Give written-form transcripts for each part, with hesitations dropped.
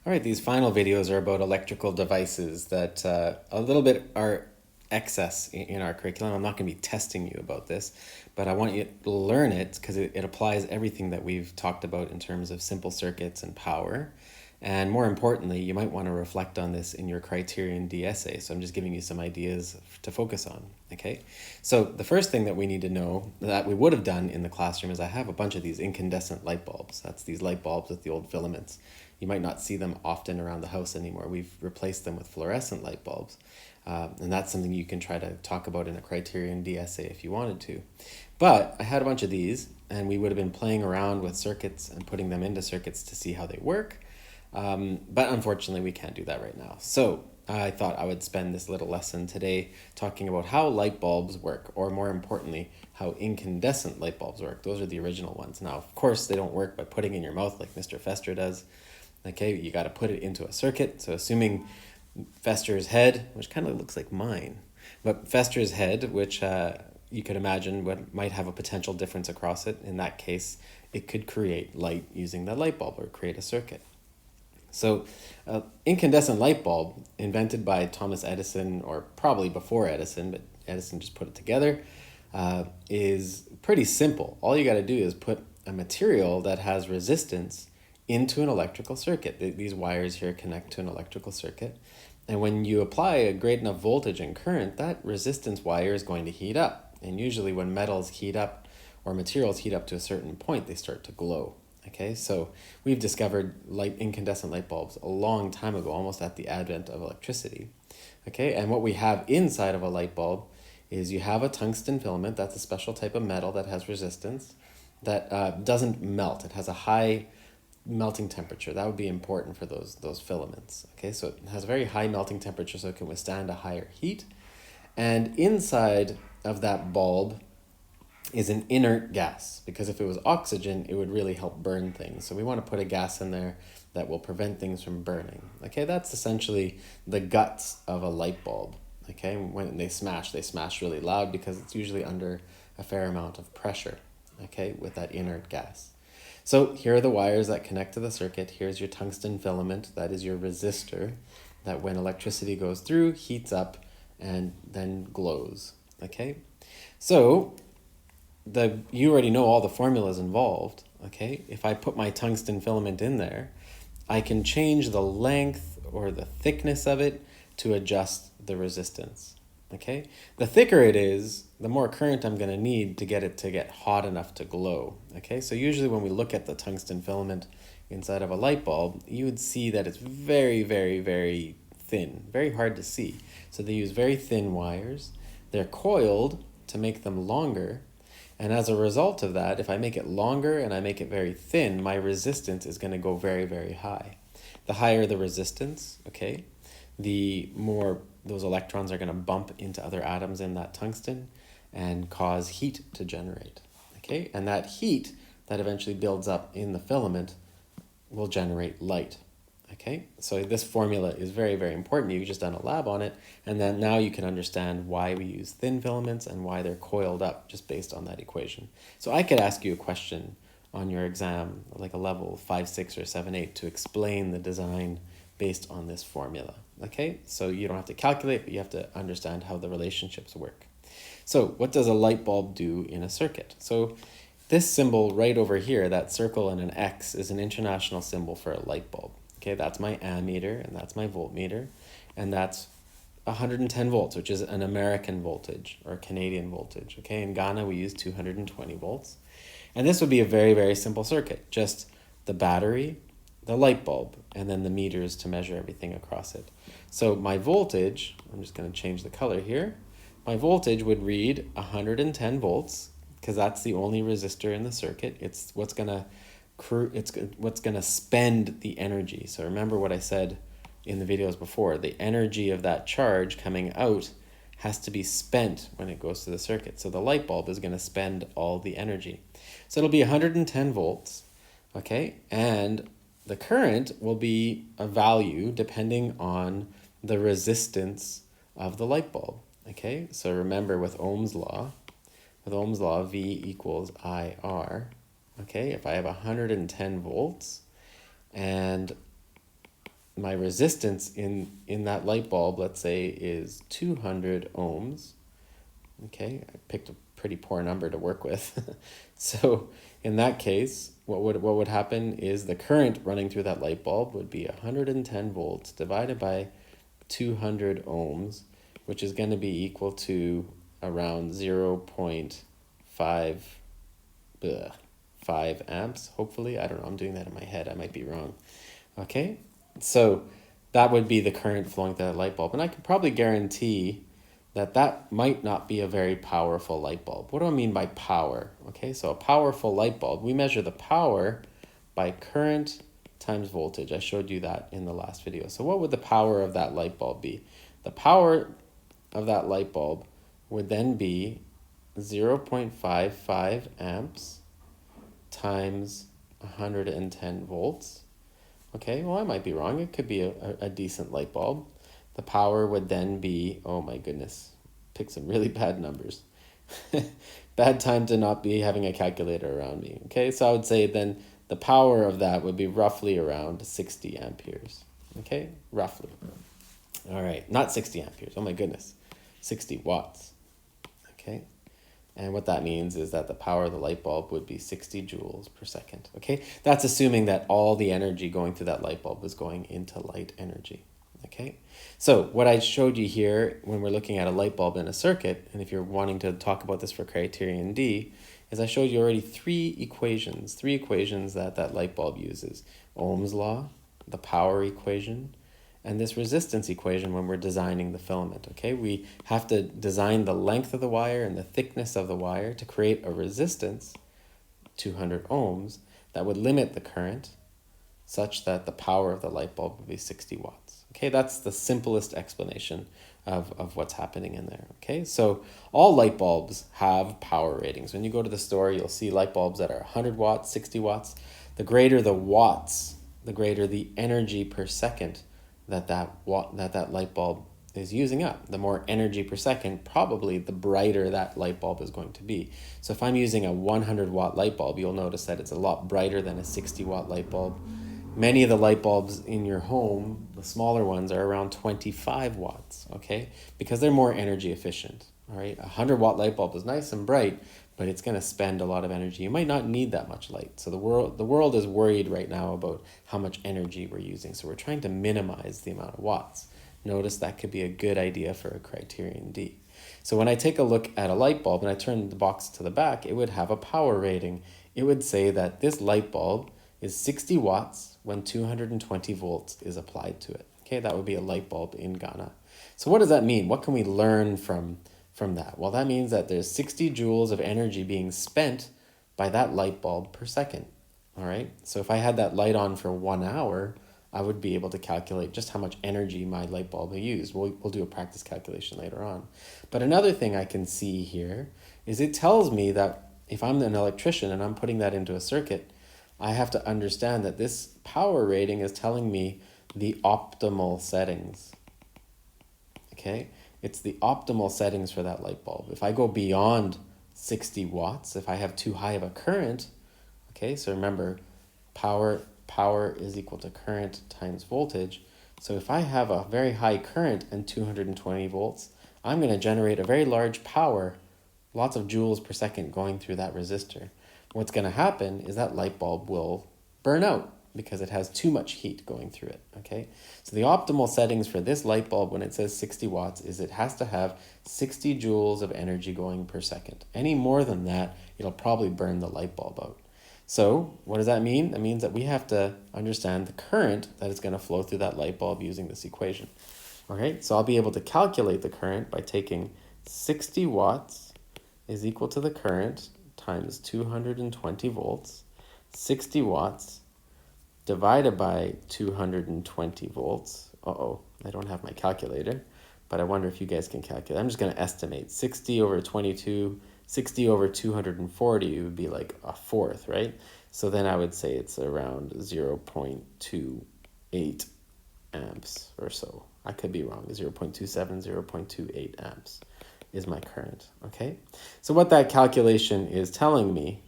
All right, these final videos are about electrical devices that a little bit are excess in our curriculum. I'm not going to be testing you about this, but I want you to learn it because it applies everything that we've talked about in terms of simple circuits and power. And more importantly, you might want to reflect on this in your criterion D essay. So I'm just giving you some ideas to focus on, okay? So the first thing that we need to know that we would have done in the classroom is I have a bunch of these incandescent light bulbs. That's these light bulbs with the old filaments. You might not see them often around the house anymore. We've replaced them with fluorescent light bulbs. And that's something you can try to talk about in a criterion D essay if you wanted to. But I had a bunch of these, and we would have been playing around with circuits and putting them into circuits to see how they work. But unfortunately, we can't do that right now. So I thought I would spend this little lesson today talking about how light bulbs work, or more importantly, how incandescent light bulbs work. Those are the original ones. Now, of course, they don't work by putting in your mouth like Mr. Fester does. Okay, you got to put it into a circuit. So assuming Fester's head, which kind of looks like mine, but Fester's head, which you could imagine might have a potential difference across it. In that case, it could create light using the light bulb or create a circuit. So incandescent light bulb, invented by Thomas Edison, or probably before Edison, but Edison just put it together, is pretty simple. All you got to do is put a material that has resistance into an electrical circuit. These wires here connect to an electrical circuit. And when you apply a great enough voltage and current, that resistance wire is going to heat up. And usually when metals heat up or materials heat up to a certain point, they start to glow. Okay, so we've discovered incandescent light bulbs a long time ago, almost at the advent of electricity. Okay, and what we have inside of a light bulb is you have a tungsten filament. That's a special type of metal that has resistance that doesn't melt. It has a high melting temperature. That would be important for those filaments. Okay, so it has a very high melting temperature, so it can withstand a higher heat. And inside of that bulb is an inert gas, because if it was oxygen, it would really help burn things. So we want to put a gas in there that will prevent things from burning. Okay, that's essentially the guts of a light bulb. Okay, when they smash really loud because it's usually under a fair amount of pressure, okay, with that inert gas. So here are the wires that connect to the circuit. Here's your tungsten filament. That is your resistor that when electricity goes through, heats up and then glows. Okay, so you already know all the formulas involved. Okay, if I put my tungsten filament in there, I can change the length or the thickness of it to adjust the resistance. Okay, the thicker it is, the more current I'm going to need to get it to get hot enough to glow. Okay, so usually when we look at the tungsten filament inside of a light bulb, you would see that it's very, very, very thin, very hard to see. So they use very thin wires. They're coiled to make them longer. And as a result of that, if I make it longer and I make it very thin, my resistance is going to go very, very high. The higher the resistance, okay, the more those electrons are going to bump into other atoms in that tungsten and cause heat to generate. Okay, and that heat that eventually builds up in the filament will generate light. Okay, so this formula is very, very important. You've just done a lab on it, and then now you can understand why we use thin filaments and why they're coiled up just based on that equation. So I could ask you a question on your exam, like a level 5, 6, or 7, 8, to explain the design based on this formula. Okay, so you don't have to calculate, but you have to understand how the relationships work. So what does a light bulb do in a circuit? So this symbol right over here, that circle and an X, is an international symbol for a light bulb. Okay, that's my ammeter, and that's my voltmeter, and that's 110 volts, which is an American voltage or Canadian voltage. Okay, in Ghana we use 220 volts. And this would be a very, very simple circuit, just the battery, the light bulb, and then the meters to measure everything across it. So my voltage, I'm just going to change the color here, my voltage would read 110 volts, because that's the only resistor in the circuit. It's what's going to spend the energy. So remember what I said in the videos before, the energy of that charge coming out has to be spent when it goes to the circuit. So the light bulb is going to spend all the energy. So it'll be 110 volts, okay? And the current will be a value depending on the resistance of the light bulb, okay? So remember with Ohm's law, V equals IR, okay? If I have 110 volts and my resistance in that light bulb, let's say, is 200 ohms. Okay, I picked a pretty poor number to work with. So in that case, what would happen is the current running through that light bulb would be 110 volts divided by 200 ohms, which is going to be equal to around 0.5 5 amps, hopefully. I don't know, I'm doing that in my head, I might be wrong. Okay, so that would be the current flowing through that light bulb, and I could probably guarantee that that might not be a very powerful light bulb. What do I mean by power? Okay, so a powerful light bulb, we measure the power by current times voltage. I showed you that in the last video. So what would the power of that light bulb be? The power of that light bulb would then be 0.55 amps times 110 volts. Okay, well, I might be wrong. It could be a decent light bulb. The power would then be, oh my goodness, pick some really bad numbers. Bad time to not be having a calculator around me. Okay, so I would say then the power of that would be roughly around 60 amperes. Okay, roughly. All right, not 60 amperes. Oh my goodness, 60 watts. Okay, and what that means is that the power of the light bulb would be 60 joules per second. Okay, that's assuming that all the energy going through that light bulb was going into light energy. Okay, so what I showed you here when we're looking at a light bulb in a circuit, and if you're wanting to talk about this for criterion D, is I showed you already three equations that that light bulb uses. Ohm's law, the power equation, and this resistance equation when we're designing the filament. Okay, we have to design the length of the wire and the thickness of the wire to create a resistance, 200 ohms, that would limit the current such that the power of the light bulb would be 60 watts. Okay, that's the simplest explanation of what's happening in there. Okay, so all light bulbs have power ratings. When you go to the store, you'll see light bulbs that are 100 watts, 60 watts. The greater the watts, the greater the energy per second that light bulb is using up. The more energy per second, probably the brighter that light bulb is going to be. So if I'm using a 100 watt light bulb, you'll notice that it's a lot brighter than a 60 watt light bulb. Many of the light bulbs in your home, the smaller ones, are around 25 watts, okay? Because they're more energy efficient, all right? A 100 watt light bulb is nice and bright, but it's going to spend a lot of energy. You might not need that much light. So the world is worried right now about how much energy we're using. So we're trying to minimize the amount of watts. Notice that could be a good idea for a criterion D. So when I take a look at a light bulb and I turn the box to the back, it would have a power rating. It would say that this light bulb is 60 watts when 220 volts is applied to it. Okay, that would be a light bulb in Ghana. So what does that mean? What can we learn from that? Well, that means that there's 60 joules of energy being spent by that light bulb per second. All right, so if I had that light on for 1 hour, I would be able to calculate just how much energy my light bulb will use. We'll do a practice calculation later on. But another thing I can see here is it tells me that if I'm an electrician and I'm putting that into a circuit, I have to understand that this power rating is telling me the optimal settings. Okay, it's the optimal settings for that light bulb. If I go beyond 60 watts, if I have too high of a current, okay, so remember, power is equal to current times voltage. So if I have a very high current and 220 volts, I'm going to generate a very large power, lots of joules per second going through that resistor. What's going to happen is that light bulb will burn out because it has too much heat going through it, okay? So the optimal settings for this light bulb when it says 60 watts is it has to have 60 joules of energy going per second. Any more than that, it'll probably burn the light bulb out. So what does that mean? That means that we have to understand the current that is going to flow through that light bulb using this equation. Okay, so I'll be able to calculate the current by taking 60 watts is equal to the current times 220 volts, 60 watts divided by 220 volts. Uh-oh, I don't have my calculator, but I wonder if you guys can calculate. I'm just going to estimate 60 over 22, 60 over 240 would be like a fourth, right? So then I would say it's around 0.28 amps or so. I could be wrong, 0.27, 0.28 amps is my current, okay? So what that calculation is telling me,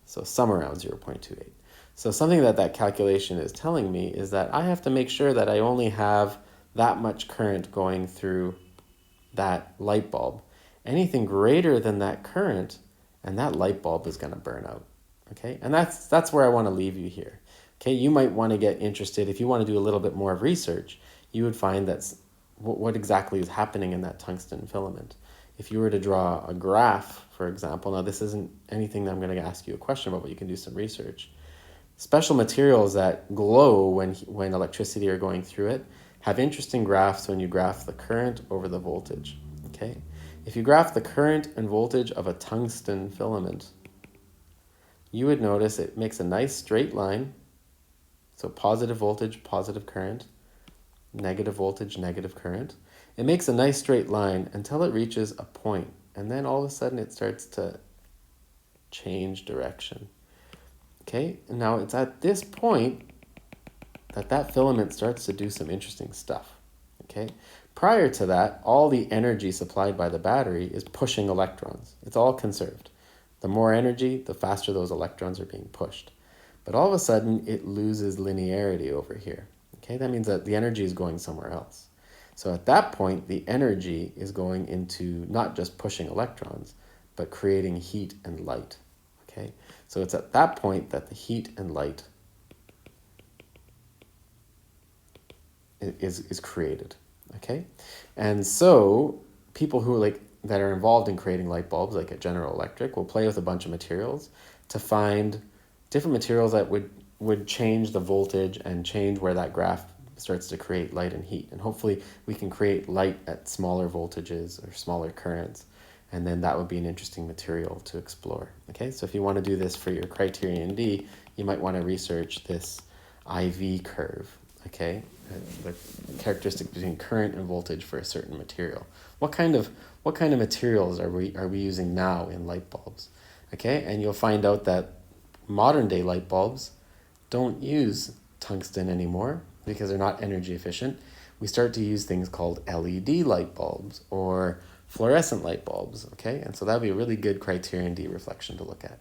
so some around 0.28. So something that that calculation is telling me is that I have to make sure that I only have that much current going through that light bulb. Anything greater than that current, and that light bulb is going to burn out. Okay, and that's where I want to leave you here. Okay, you might want to get interested if you want to do a little bit more of research. You would find that's what exactly is happening in that tungsten filament. If you were to draw a graph, for example, now this isn't anything that I'm going to ask you a question about, but you can do some research. Special materials that glow when electricity are going through it have interesting graphs when you graph the current over the voltage. Okay, if you graph the current and voltage of a tungsten filament, you would notice it makes a nice straight line. So positive voltage, positive current, negative voltage, negative current. It makes a nice straight line until it reaches a point, and then all of a sudden it starts to change direction. Okay, and now it's at this point that filament starts to do some interesting stuff. Okay, prior to that, all the energy supplied by the battery is pushing electrons. It's all conserved. The more energy, the faster those electrons are being pushed. But all of a sudden, it loses linearity over here. Okay, that means that the energy is going somewhere else. So at that point, the energy is going into not just pushing electrons, but creating heat and light. Okay, so it's at that point that the heat and light is created. Okay, and so people who that are involved in creating light bulbs, like at General Electric, will play with a bunch of materials to find different materials that would change the voltage and change where that graph starts to create light and heat. And hopefully we can create light at smaller voltages or smaller currents, and then that would be an interesting material to explore. Okay, so if you want to do this for your criterion D, you might want to research this IV curve. Okay, the characteristic between current and voltage for a certain material. What kind of materials are we using now in light bulbs? Okay, and you'll find out that modern day light bulbs don't use tungsten anymore because they're not energy efficient. We start to use things called LED light bulbs or fluorescent light bulbs. Okay, and so that would be a really good criterion D reflection to look at.